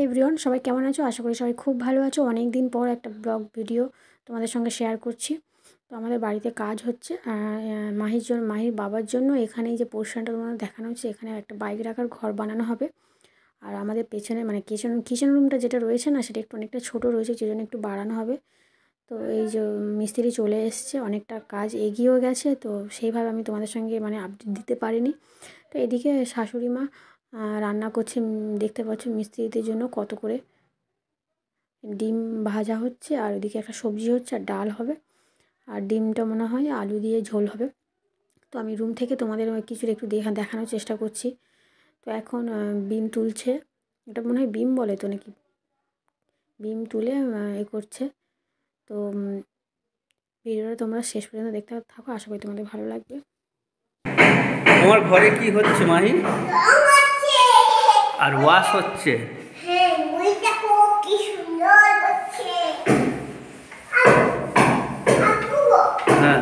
Everyone, সবাই কেমন আছো? আশা করি সবাই খুব ভালো আছো। অনেক দিন পর একটা ব্লগ ভিডিও তোমাদের সঙ্গে শেয়ার করছি। তো আমাদের বাড়িতে কাজ হচ্ছে মাহির বাবার জন্য। এখানে যে পোর্শনটা তোমাদের দেখানো হচ্ছে, এখানে একটা বাইক রাখার ঘর বানানো হবে। আর আমাদের পেছনে মানে কিচেন রুমটা যেটা রয়েছে না, সেটা একটু অনেকটা ছোটো রয়েছে, যে জন্য একটু বাড়ানো হবে। তো এই যে মিস্ত্রি চলে এসছে, অনেকটা কাজ এগিয়েও গেছে, তো সেইভাবে আমি তোমাদের সঙ্গে মানে আপডেট দিতে পারিনি। তো এদিকে শাশুড়ি মা রান্না করছে, দেখতে পাচ্ছ মিস্ত্রিদের জন্য কত করে ডিম ভাজা হচ্ছে, আর ওদিকে একটা সবজি হচ্ছে, আর ডাল হবে, আর ডিমটা মনে হয় আলু দিয়ে ঝোল হবে। তো আমি রুম থেকে তোমাদের কিছু একটু দেখানোর চেষ্টা করছি। তো এখন বিম তুলছে, এটা মনে হয় বিম বলে তো নাকি, বিম তুলে করছে। তো ভিডিওটা তোমরা শেষ পর্যন্ত দেখতে থাকো, আশা করি তোমাদের ভালো লাগবে। তোমার ঘরে কি হচ্ছে মাহি? আর ওয়াশ হচ্ছে। হ্যাঁ,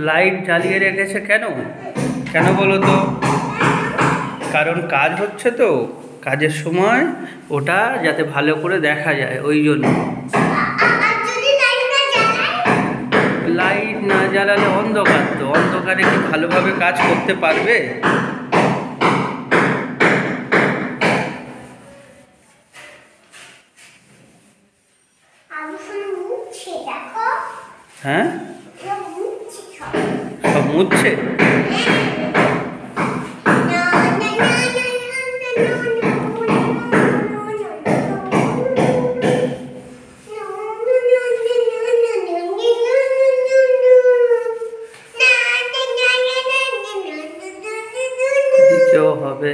লাইট জ্বালিয়ে রেখেছে কেন? কেন বলো তো? কারণ কাজ হচ্ছে, তো কাজের সময় ওটা যাতে ভালো করে দেখা যায়, ওই জন্য। লাইট না জ্বালালে অন্ধকার, তো অন্ধকারে কি ভালোভাবে কাজ করতে পারবে? হ্যাঁ, সব মুছছে। দিতেও হবে।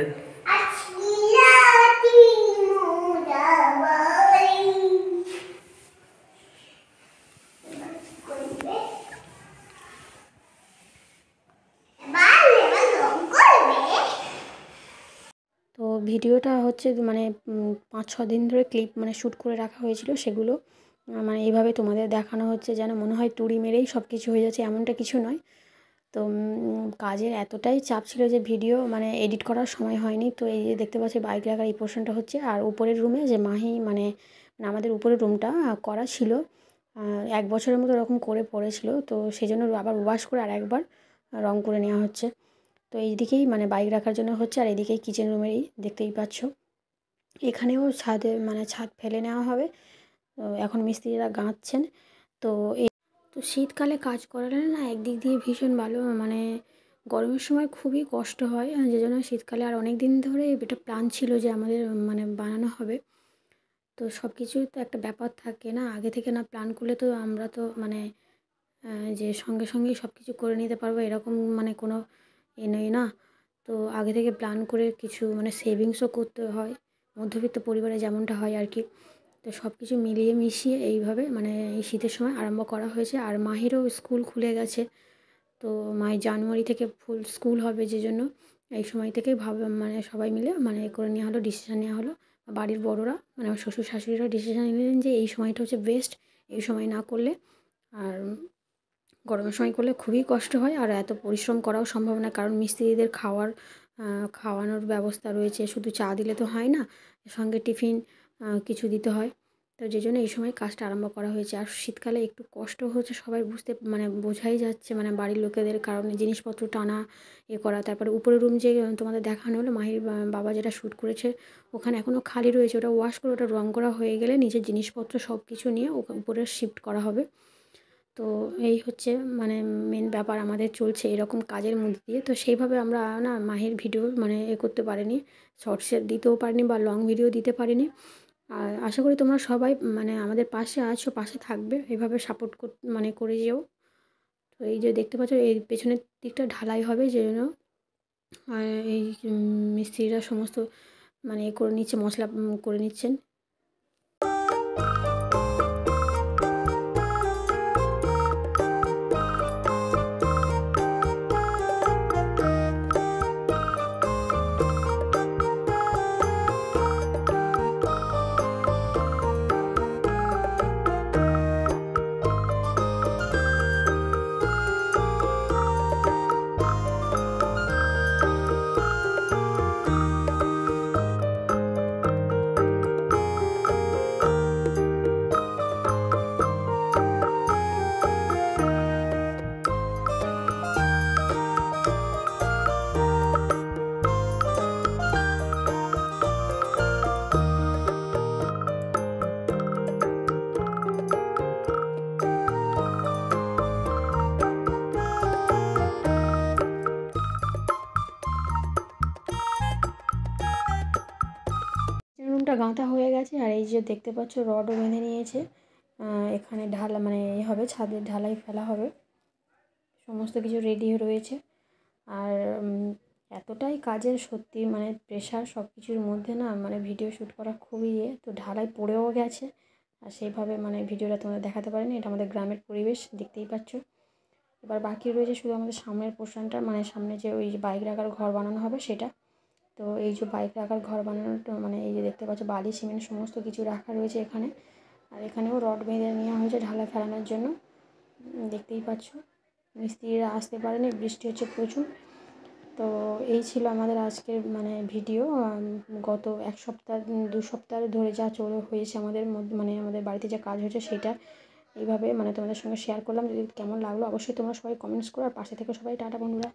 তো ভিডিওটা হচ্ছে মানে 5-6 দিন ধরে ক্লিপ মানে শ্যুট করে রাখা হয়েছিল, সেগুলো মানে এইভাবে তোমাদের দেখানো হচ্ছে, যেন মনে হয় তুড়ি মেরেই সব কিছু হয়ে যাচ্ছে, এমনটা কিছু নয়। তো কাজের এতটাই চাপ ছিল যে ভিডিও মানে এডিট করার সময় হয়নি। তো এই যে দেখতে পাচ্ছি বাইক রাখার এই পোর্শনটা হচ্ছে, আর উপরের রুমে যে মাহি মানে আমাদের উপরের রুমটা করা ছিল 1 বছরের মতো এরকম করে পড়েছিল, তো সেই জন্য আবার ওয়াশ করে আর একবার রং করে নেওয়া হচ্ছে। তো এইদিকেই মানে বাইক রাখার জন্য হচ্ছে, আর এদিকেই কিচেন রুমেরই দেখতেই পাচ্ছ। এখানেও ছাদ ফেলে নেওয়া হবে। তো এখন মিস্ত্রিরা গাঁথছেন। তো তো শীতকালে কাজ করালে না একদিক দিয়ে ভীষণ ভালো, মানে গরমের সময় খুবই কষ্ট হয়, যে জন্য শীতকালে আর অনেক দিন ধরে এটা প্ল্যান ছিল যে আমাদের মানে বানানো হবে। তো সব কিছুই তো একটা ব্যাপার থাকে না, আগে থেকে না প্ল্যান করলে তো আমরা তো মানে যে সঙ্গে সঙ্গেই সব কিছু করে নিতে পারবো এরকম মানে কোনো নেই না। তো আগে থেকে প্ল্যান করে কিছু মানে সেভিংসও করতে হয়, মধ্যবিত্ত পরিবারে যেমনটা হয় আর কি। তো সব কিছু মিলিয়ে মিশিয়ে এইভাবে মানে এই শীতের সময় আরম্ভ করা হয়েছে। আর মাহিরও স্কুল খুলে গেছে, তো মায়ের জানুয়ারি থেকে ফুল স্কুল হবে, যে জন্য এই সময় থেকেই মানে সবাই মিলে মানে করে নেওয়া হলো, ডিসিশান নেওয়া হলো। বাড়ির বড়রা মানে আমার শ্বশুর শাশুড়িরা ডিসিশান নিলেন যে এই সময়টা হচ্ছে বেস্ট, এই সময় না করলে আর গরমের সময় করলে খুবই কষ্ট হয়, আর এত পরিশ্রম করাও সম্ভব না, কারণ মিস্ত্রিদের খাওয়ানোর ব্যবস্থা রয়েছে, শুধু চা দিলে তো হয় না, সঙ্গে টিফিন কিছু দিতে হয়। তো যে জন্য এই সময় কাজটা আরম্ভ করা হয়েছে। আর শীতকালে একটু কষ্ট হচ্ছে সবাই বুঝতে মানে বোঝাই যাচ্ছে, মানে বাড়ির লোকেদের কারণে জিনিসপত্র টানা করা। তারপরে উপরের রুম যে তোমাদের দেখানো হলো মাহির বাবা যেটা শ্যুট করেছে, ওখানে এখনও খালি রয়েছে, ওটা ওয়াশ করে ওটা রং করা হয়ে গেলে নিজের জিনিসপত্র সব কিছু নিয়ে উপরে শিফট করা হবে। তো এই হচ্ছে মানে মেন ব্যাপার, আমাদের চলছে এরকম কাজের মধ্যে দিয়ে। তো সেইভাবে আমরা না মাহির ভিডিও মানে করতে পারিনি, শর্টসে দিতেও পারিনি বা লং ভিডিও দিতে পারিনি। আর আশা করি তোমরা সবাই মানে আমাদের পাশে আছো, পাশে থাকবে, এভাবে সাপোর্ট মানে করে যেও। তো এই যে দেখতে পাচ্ছ এই পেছনের দিকটা ঢালাই হবে, যে জন্য এই মিস্ত্রিরা সমস্ত মানে করে নিচ্ছে, মশলা করে নিচ্ছেন। দেখতে পাচ্ছ রডও বেঁধে নিয়েছে। এখানে ঢালা মানে হবে, ছাদের ঢালাই ফেলা হবে, সমস্ত কিছু রেডি রয়েছে। আর এতটাই কাজের সত্যি মানে প্রেশার সব কিছুর মধ্যে না, মানে ভিডিও শ্যুট করা খুবই তো ঢালাই পড়েও গেছে আর সেইভাবে মানে ভিডিওটা তোমাদের দেখাতে পারিনি। এটা আমাদের গ্রামের পরিবেশ, দেখতেই পাচ্ছ। এবার বাকি রয়েছে শুধু আমাদের সামনের পোর্শনটা, মানে সামনে যে ওই বাইক রাখার ঘর বানানো হবে সেটা। তো এই যে বাইক রাখার ঘর বানানোটা মানে এই যে দেখতে পাচ্ছ বালি সিমেন্ট সমস্ত কিছু রাখা রয়েছে এখানে। আর এখানেও রড বেঁধে নেওয়া হয়েছে ঢালাই ফেলানোর জন্য, দেখতেই পাচ্ছ। মিস্ত্রিরা আসতে পারেনি, বৃষ্টি হচ্ছে প্রচুর। তো এই ছিল আমাদের আজকের মানে ভিডিও। গত 1 সপ্তাহ 2 সপ্তাহ ধরে যা হয়েছে আমাদের মধ্যে, মানে আমাদের বাড়িতে যা কাজ হয়েছে সেটা এইভাবে মানে তোমাদের সঙ্গে শেয়ার করলাম। যদি কেমন লাগলো অবশ্যই তোমরা সবাই কমেন্টস করো, আর পাশে থেকে সবাই টাটা বন্ধুরা।